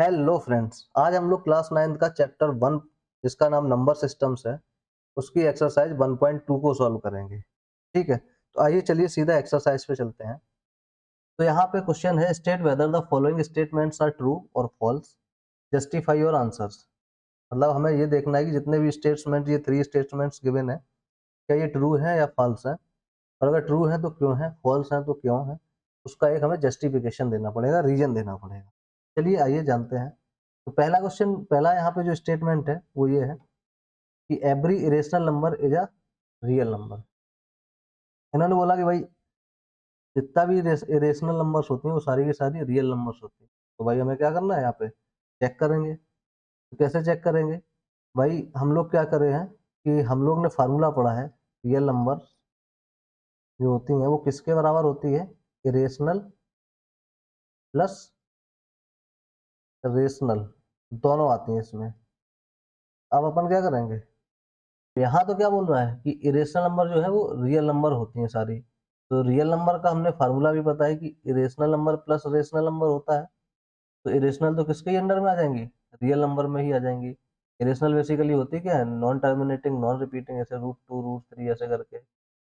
Hello friends, आज हम लोग क्लास 9 का चैप्टर 1 जिसका नाम नंबर सिस्टम्स है, उसकी एक्सरसाइज 1.2 को सॉल्व करेंगे। ठीक है, तो आइए चलिए सीधा एक्सरसाइज पे चलते हैं। तो यहाँ पे क्वेश्चन है, state whether the following statements are true और फॉल्स, जस्टिफाई योर आंसर्स। मतलब हमें ये देखना है कि जितने भी स्टेटमेंट, ये 3 स्टेटमेंट्स गिवन है, क्या ये ट्रू है या फॉल्स है, और अगर ट्रू है तो क्यों है, फॉल्स है तो क्यों है, उसका एक हमें जस्टिफिकेशन देना पड़ेगा, रीजन देना पड़ेगा। चलिए आइए जानते हैं। तो पहला क्वेश्चन, पहला यहाँ पे जो स्टेटमेंट है वो ये है कि every irrational number is a real number. इन्होंने बोला कि भाई जितना भी इरेशनल नंबर्स होती हैं वो सारी की सारी रियल नंबर्स होती हैं। तो भाई हमें क्या करना है, यहाँ पे चेक करेंगे। तो कैसे चेक करेंगे भाई, हम लोग क्या करे हैं कि हम लोग ने फार्मूला पढ़ा है, रियल नंबर जो होती हैं वो किसके बराबर होती है, इरेशनल प्लस रेशनल, दोनों आती हैं इसमें। अब अपन क्या करेंगे, यहाँ तो क्या बोल रहा है कि इरेशनल नंबर जो है वो रियल नंबर होती हैं सारी। तो रियल नंबर का हमने फार्मूला भी पता है कि irrational number plus rational number होता है। तो इरेशनल तो किसके अंडर में आ जाएंगी, रियल नंबर में ही आ जाएंगी। इरेशनल बेसिकली होती क्या है, नॉन टर्मिनेटिंग नॉन रिपीटिंग, ऐसे √2 √3 ऐसे करके।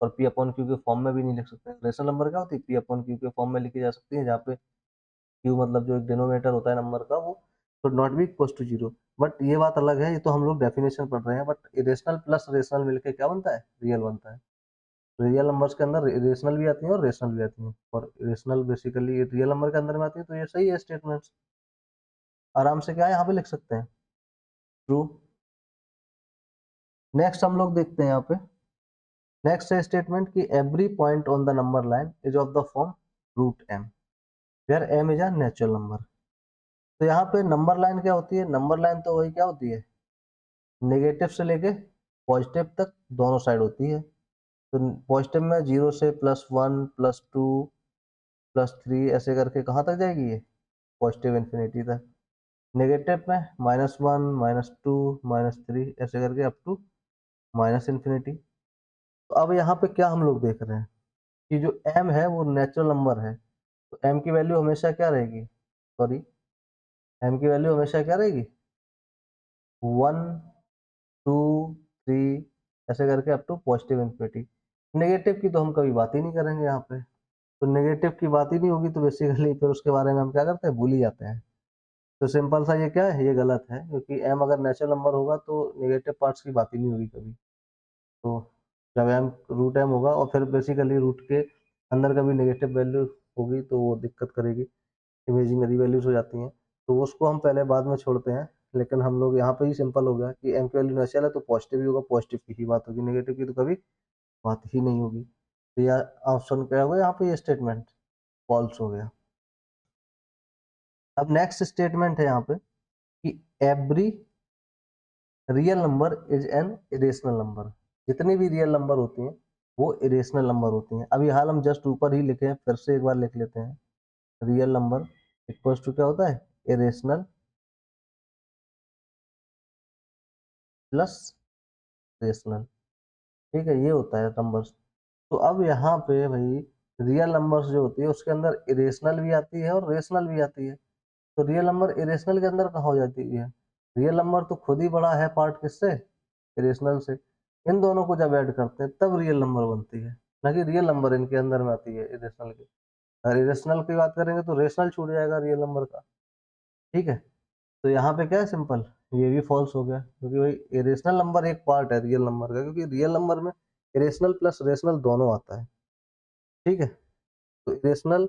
और पी अपॉन क्यू के फॉर्म में भी नहीं लिख सकते। रेशनल नंबर क्या होती है, पी अपॉन क्यू के फॉर्म में लिखी जा सकती है, जहाँ पे क्यू मतलब जो एक डिनोमिनेटर होता है नंबर का, वो should not be equal to zero. But ये बात अलग है, ये तो हम लोग डेफिनेशन पढ़ रहे हैं। बट इरेशनल प्लस रेशनल मिलके क्या बनता है, रियल बनता है। रियल नंबर्स के अंदर इरेशनल भी आती हैं और रेशनल भी आती हैं, और रेशनल बेसिकली रियल नंबर के अंदर में आती है। तो ये सही है स्टेटमेंट्स, आराम से क्या है यहाँ पे लिख सकते हैं, ट्रू। नेक्स्ट हम लोग देखते हैं यहाँ पे, नेक्स्ट है स्टेटमेंट कि every point on the number line is of the form √m, where m is a natural number. तो यहाँ पे नंबर लाइन क्या होती है, नंबर लाइन तो वही क्या होती है, नेगेटिव से लेके पॉजिटिव तक दोनों साइड होती है। तो पॉजिटिव में 0 से +1 +2 +3 ऐसे करके कहाँ तक जाएगी ये, पॉजिटिव इन्फिनिटी तक। नेगेटिव में -1 -2 -3 ऐसे करके अप टू माइनस इन्फिनिटी। तो अब यहाँ पे क्या हम लोग देख रहे हैं कि जो m है वो नेचुरल नंबर है। तो m की वैल्यू हमेशा क्या रहेगी, सॉरी, m की वैल्यू हमेशा क्या रहेगी, 1 2 3 ऐसे करके up to positive infinity. Negative की तो हम कभी बात ही नहीं करेंगे यहाँ पे। तो नेगेटिव की बात ही नहीं होगी, तो बेसिकली फिर उसके बारे में हम क्या करते हैं, भूल ही जाते हैं। तो सिंपल सा ये क्या है, ये गलत है, क्योंकि m अगर नेचुरल नंबर होगा तो नेगेटिव पार्ट्स की बात ही नहीं होगी कभी। तो जब m √m होगा और फिर बेसिकली रूट के अंदर कभी नेगेटिव वैल्यू होगी तो वो दिक्कत करेगी, इमेजिनरी वैल्यूज हो जाती हैं। तो उसको हम पहले बाद में छोड़ते हैं। लेकिन हम लोग यहाँ पे ही सिंपल हो गया कि m की वैल्यू नेचुरल है तो पॉजिटिव ही होगा, पॉजिटिव की ही बात होगी, नेगेटिव की तो कभी बात ही नहीं होगी। तो यह ऑप्शन क्या होगा यहाँ पे, ये स्टेटमेंट फॉल्स हो गया। अब नेक्स्ट स्टेटमेंट है यहाँ पे कि every real number is an irrational number. जितनी भी रियल नंबर होती हैं वो इरेशनल नंबर होती हैं। अभी हाल हम जस्ट ऊपर ही लिखे हैं, फिर से एक बार लिख लेते हैं। रियल नंबर इक्वल्स टू क्या होता है, इरेशनल प्लस रेशनल। ठीक है, ये होता है नंबर्स। तो अब यहाँ पे भाई रियल नंबर्स जो होती है उसके अंदर इरेशनल भी आती है और रेशनल भी आती है। तो रियल नंबर इरेशनल के अंदर कहाँ हो जाती है, रियल नंबर तो खुद ही बड़ा है पार्ट किससे, इरेशनल से। इन दोनों को जब ऐड करते हैं तब रियल नंबर बनती है, ना कि रियल नंबर इनके अंदर में आती है इरेशनल के। अगर इरेशनल की बात करेंगे तो रेशनल छूट जाएगा रियल नंबर का। ठीक है, तो यहाँ पे क्या है, सिंपल, ये भी फॉल्स हो गया, क्योंकि भाई इरेशनल नंबर एक पार्ट है रियल नंबर का, क्योंकि रियल नंबर में इरेशनल प्लस रेशनल दोनों आता है। ठीक है, तो इरेशनल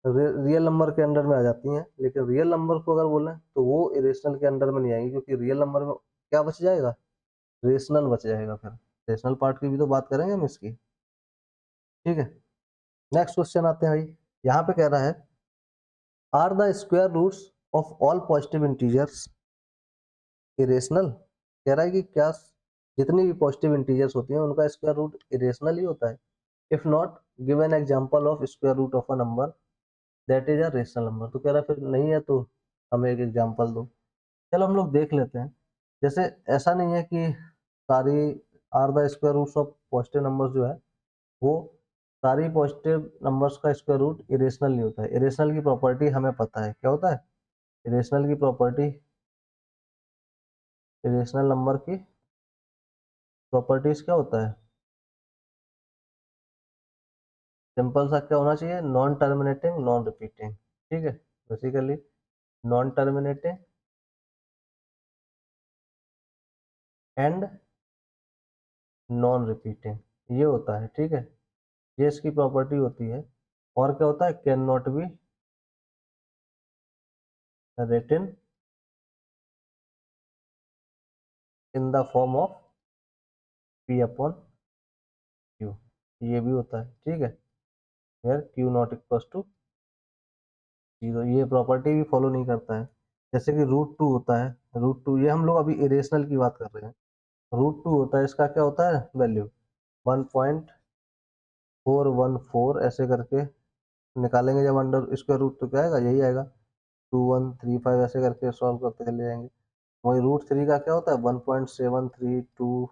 रियल नंबर के अंडर में आ जाती हैं, लेकिन रियल नंबर को अगर बोलें तो वो इरेशनल के अंडर में नहीं आएंगी, क्योंकि रियल नंबर में क्या बच जाएगा, रेशनल बच जाएगा। फिर रेशनल पार्ट की भी तो बात करेंगे हम इसकी। ठीक है, नेक्स्ट क्वेश्चन आते हैं भाई। यहाँ पे कह रहा है, are the square roots of all positive integers irrational. कह रहा है कि क्या जितनी भी पॉजिटिव इंटीजर्स होती हैं उनका स्क्वायर रूट इरेशनल ही होता है। If not, give an example of square root of a number that is a rational number. तो कह रहा है फिर नहीं है तो हमें एक एग्जांपल दो। चलो हम लोग देख लेते हैं। जैसे ऐसा नहीं है कि सारी are the square roots of positive numbers जो है वो सारी पॉजिटिव नंबर्स का स्क्वायर रूट इरेशनल नहीं होता है। इरेशनल की प्रॉपर्टी हमें पता है क्या होता है, इरेशनल की प्रॉपर्टी, इरेशनल नंबर की प्रॉपर्टीज क्या होता है? सिंपल सा क्या होना चाहिए? Non terminating, non repeating. ठीक है, basically non terminating and non repeating ये होता है। ठीक है, ये इसकी प्रॉपर्टी होती है। और क्या होता है? Can not be written in the form of p upon q, ये भी होता है। ठीक है, where q not equals to zero, ये प्रॉपर्टी भी फॉलो नहीं करता है। जैसे कि रूट टू होता है, रूट टू, ये हम लोग अभी इरेशनल की बात कर रहे हैं। रूट टू होता है, इसका क्या होता है वैल्यू? 1.414 ऐसे करके निकालेंगे जब अंडर स्क्वायर रूट, तो क्या आएगा? यही आएगा 2135, ऐसे करके सॉल्व करते चले जाएंगे। वही रूट थ्री का क्या होता है? 1.732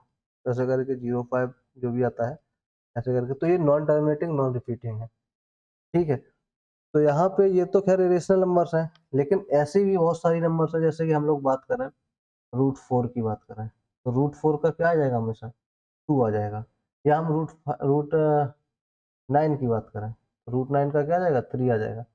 ऐसे करके 05 जो भी आता है ऐसे करके। तो ये नॉन टर्मिनेटिंग, नॉन रिपीटिंग है। ठीक है, तो यहाँ पे ये तो खैर इरेशनल नंबर्स हैं, लेकिन ऐसी भी बहुत सारी नंबर्स हैं। जैसे कि हम लोग बात करें रूट फोर की बात करें, तो रूट फोर का क्या आ जाएगा? हमेशा टू आ जाएगा। या हम रूट रूट नाइन की बात करें, रूट नाइन का क्या आ जाएगा? थ्री आ जाएगा।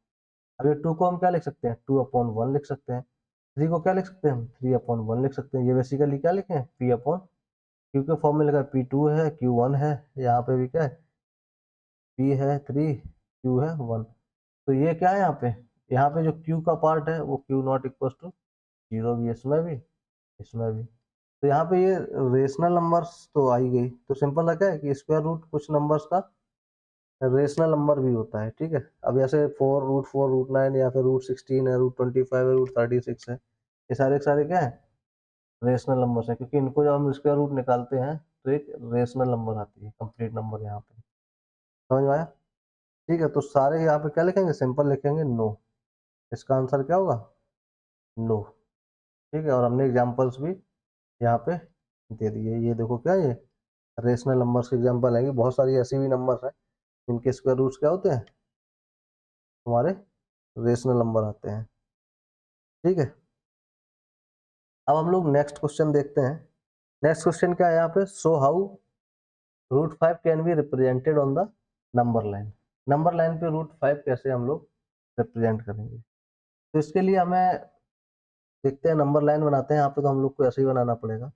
अब ये टू को हम क्या लिख सकते हैं? 2/1 लिख सकते हैं। थ्री को क्या लिख सकते हैं हम? 3/1 लिख सकते हैं। ये बेसिकली क्या लिखे हैं? पी अपॉन क्यू के फॉर्म में लिखा है। P2 है, Q1 है, यहाँ पे भी क्या है? P है 3, Q है 1। तो ये क्या है यहाँ पे? यहाँ पे जो Q का पार्ट है वो Q not equal to zero भी, इसमें भी, इसमें भी। तो यहाँ पे ये रेशनल नंबर्स तो आ ही गई। तो सिंपल है क्या है कि स्क्वायर रूट कुछ नंबर्स का रेशनल नंबर भी होता है। ठीक है, अब जैसे फोर रूट नाइन या फिर रूट 16 है, रूट 25 है, रूट 36 है, ये सारे के सारे क्या है? रेशनल नंबर्स है, क्योंकि इनको जब हम स्क्वायर रूट निकालते हैं तो एक रेशनल नंबर आती है, कंप्लीट नंबर यहाँ पे। समझ में आया? ठीक है, तो सारे यहाँ पे क्या लिखेंगे? सिंपल लिखेंगे नो। इसका आंसर क्या होगा? नो। ठीक है, और हमने एग्जांपल्स भी यहाँ पे दे दिए। ये देखो क्या, ये रेशनल नंबर्स के एग्जांपल है कि बहुत सारी ऐसी भी नंबर्स हैं जिनके स्क्वायर रूट्स क्या होते हैं? हमारे रेशनल नंबर आते हैं। ठीक है, अब हम लोग नेक्स्ट क्वेश्चन देखते हैं। नेक्स्ट क्वेश्चन क्या है यहाँ पे? So how root five can be represented on the number line. Number line पे रूट फाइव कैसे हम लोग रिप्रेजेंट करेंगे? तो इसके लिए हमें देखते हैं, नंबर लाइन बनाते हैं। यहाँ पे तो हम लोग को ऐसे ही बनाना पड़ेगा,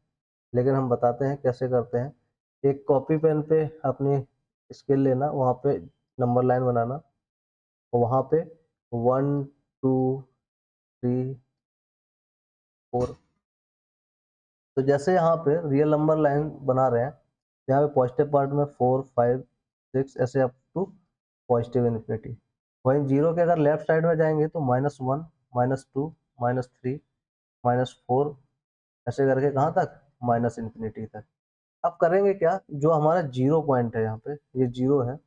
लेकिन हम बताते हैं कैसे करते हैं। एक कॉपी पेन पे अपनी स्केल लेना, वहाँ पे नंबर लाइन बनाना, और वहाँ पे 1 2 3 4। तो जैसे यहाँ पे रियल नंबर लाइन बना रहे हैं, यहाँ पे पॉजिटिव पार्ट में 4 5 6 ऐसे अप टू पॉजिटिव इन्फिनिटी। वहीं जीरो के अगर लेफ्ट साइड में जाएंगे तो -1 -2 -3 -4 ऐसे करके कहाँ तक? माइनस इन्फिनिटी तक। अब करेंगे क्या? जो हमारा जीरो पॉइंट है, यहाँ पे ये जीरो है,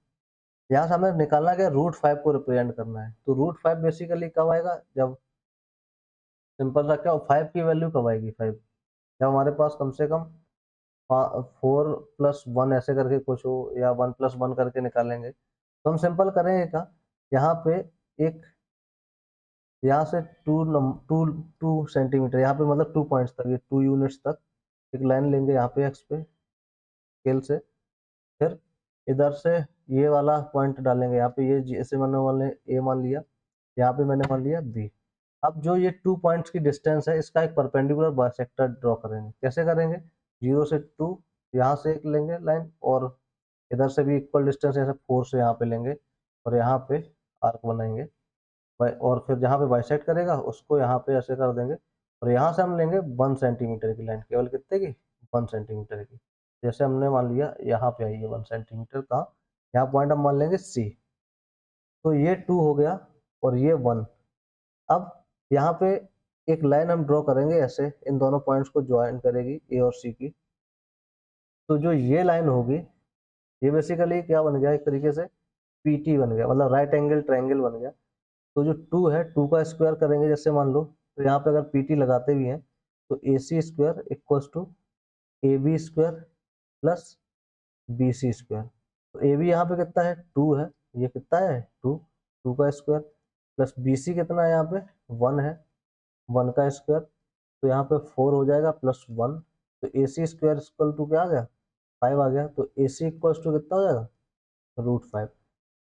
यहाँ से हमें निकालना क्या? रूट फाइव को रिप्रेजेंट करना है। तो रूट फाइव बेसिकली कब आएगा? जब सिंपल सा क्या, फाइव की वैल्यू कब आएगी? फाइव जब हमारे पास कम से कम 4+1 ऐसे करके कुछ हो, या 1+1 करके निकालेंगे। तो हम सिंपल करेंगे क्या, यहाँ पे एक, यहाँ से टू टू सेंटीमीटर, यहाँ पे मतलब 2 पॉइंट्स तक, ये 2 यूनिट्स तक एक लाइन लेंगे यहाँ पे एक्स पे स्केल से। फिर इधर से ये वाला पॉइंट डालेंगे यहाँ पे, ये जैसे मैंने ए मान लिया, यहाँ पे मैंने मान लिया बी। अब जो ये 2 पॉइंट्स की डिस्टेंस है, इसका एक परपेंडिकुलर बाइसेक्टर ड्रॉ करेंगे। कैसे करेंगे? 0 से 2, यहाँ से एक लेंगे लाइन, और इधर से भी इक्वल डिस्टेंस, जैसे 4 से यहाँ पे लेंगे, और यहाँ पे आर्क बनाएंगे। और फिर जहाँ पे बाइसेक्ट करेगा उसको यहाँ पे ऐसे कर देंगे, और यहाँ से हम लेंगे 1 सेंटीमीटर की लाइन, केवल कितने की? 1 सेंटीमीटर की। जैसे हमने मान लिया यहाँ पे आई है 1 सेंटीमीटर का, यहाँ पॉइंट हम मान लेंगे सी। तो ये 2 हो गया और ये 1। अब यहाँ पे एक लाइन हम ड्रॉ करेंगे ऐसे, इन दोनों पॉइंट्स को ज्वाइन करेगी ए और सी की। तो जो ये लाइन होगी, ये बेसिकली क्या बन गया? एक तरीके से पीटी बन गया, मतलब राइट एंगल ट्रायंगल बन गया। तो जो 2 है, 2 का स्क्वायर करेंगे जैसे मान लो, तो यहाँ पे अगर पीटी लगाते भी हैं तो A C square equals to A B square plus B C square. तो ए बी यहाँ पे कितना है? 2 है। ये कितना है? 2। 2 का स्क्वायर प्लस बी सी कितना है यहाँ पे? 1 है। 1 का स्क्वायर, तो यहाँ पे 4 हो जाएगा प्लस 1, तो AC स्क्वायर इक्वल टू क्या आ गया, 5 आ गया, तो AC इक्वल्स टू कितना हो जाएगा, √5।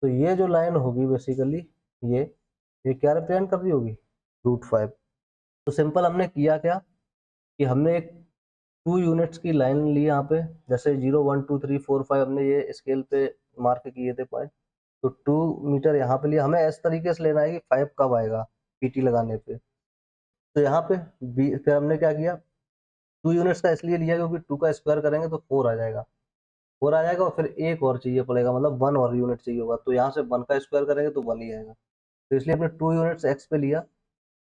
तो ये जो लाइन होगी बेसिकली ये क्या रिप्रेजेंट कर रही होगी, √5। तो सिंपल हमने किया क्या कि हमने एक 2 यूनिट्स की लाइन ली यहाँ पे, जैसे 0 1 2 3 4 5 हमने ये स्केल पे मार्क किए थे पॉइंट, तो 2 मीटर यहाँ पे लिया, हमें इस तरीके से लेना है कि 5 कब आएगा PT लगाने पे। तो यहाँ पे फिर हमने क्या किया, 2 यूनिट्स का इसलिए लिया क्योंकि 2 का स्क्वायर करेंगे तो 4 आ जाएगा, 4 आ जाएगा और फिर एक और चाहिए पड़ेगा, मतलब 1 और यूनिट चाहिए होगा, तो यहाँ से 1 का स्क्वायर करेंगे तो 1 ही आएगा। तो इसलिए हमने 2 यूनिट्स एक्स पे लिया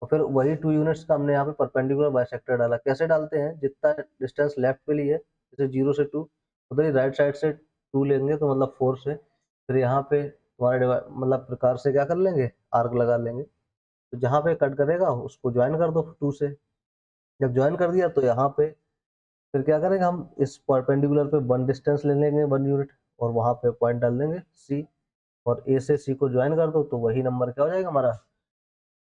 और फिर वही 2 यूनिट्स का हमने यहाँ पे परपेंडिकुलर बाइसेक्टर डाला। कैसे डालते हैं, जितना डिस्टेंस लेफ्ट पे लिए जैसे 0 से 2, उधर ही राइट साइड से 2 लेंगे, तो मतलब 4 से फिर यहाँ पे तुम्हारे मतलब प्रकार से क्या कर लेंगे, आर्क लगा लेंगे। तो जहाँ पे कट करेगा उसको ज्वाइन कर दो 2 से। जब ज्वाइन कर दिया तो यहाँ पे फिर क्या करेंगे, हम इस परपेंडिकुलर पे 1 डिस्टेंस ले लेंगे, 1 यूनिट, और वहाँ पे पॉइंट डाल देंगे C, और A से C को ज्वाइन कर दो तो वही नंबर क्या हो जाएगा हमारा,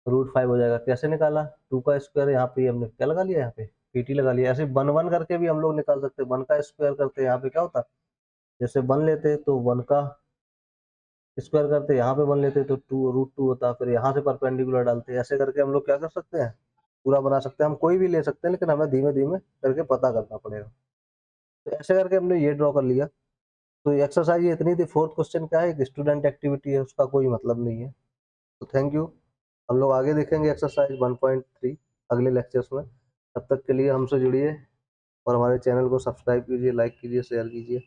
√5 हो जाएगा। कैसे निकाला, 2 का स्क्वायर यहाँ पे हमने क्या लगा लिया, यहाँ पे PT लगा लिया। ऐसे 1 1 करके भी हम लोग निकाल सकते हैं, 1 का स्क्वायर करते यहाँ पे क्या होता, जैसे 1 लेते तो 1 का स्क्वायर करते, यहाँ पे 1 लेते तो 2 √2 होता, फिर यहाँ से परपेंडिकुलर डालते, ऐसे करके हम लोग क्या कर सकते हैं, पूरा बना सकते हैं। हम कोई भी ले सकते हैं लेकिन हमें धीमे धीमे करके पता करना पड़ेगा। तो ऐसे करके हमने ये ड्रॉ कर लिया। तो एक्सरसाइज ये इतनी थी। फोर्थ क्वेश्चन क्या है, एक स्टूडेंट एक्टिविटी है, उसका कोई मतलब नहीं है। तो थैंक यू। हम लोग आगे देखेंगे एक्सरसाइज 1.3 अगले लेक्चर्स में। तब तक के लिए हमसे जुड़िए और हमारे चैनल को सब्सक्राइब कीजिए, लाइक कीजिए, शेयर कीजिए।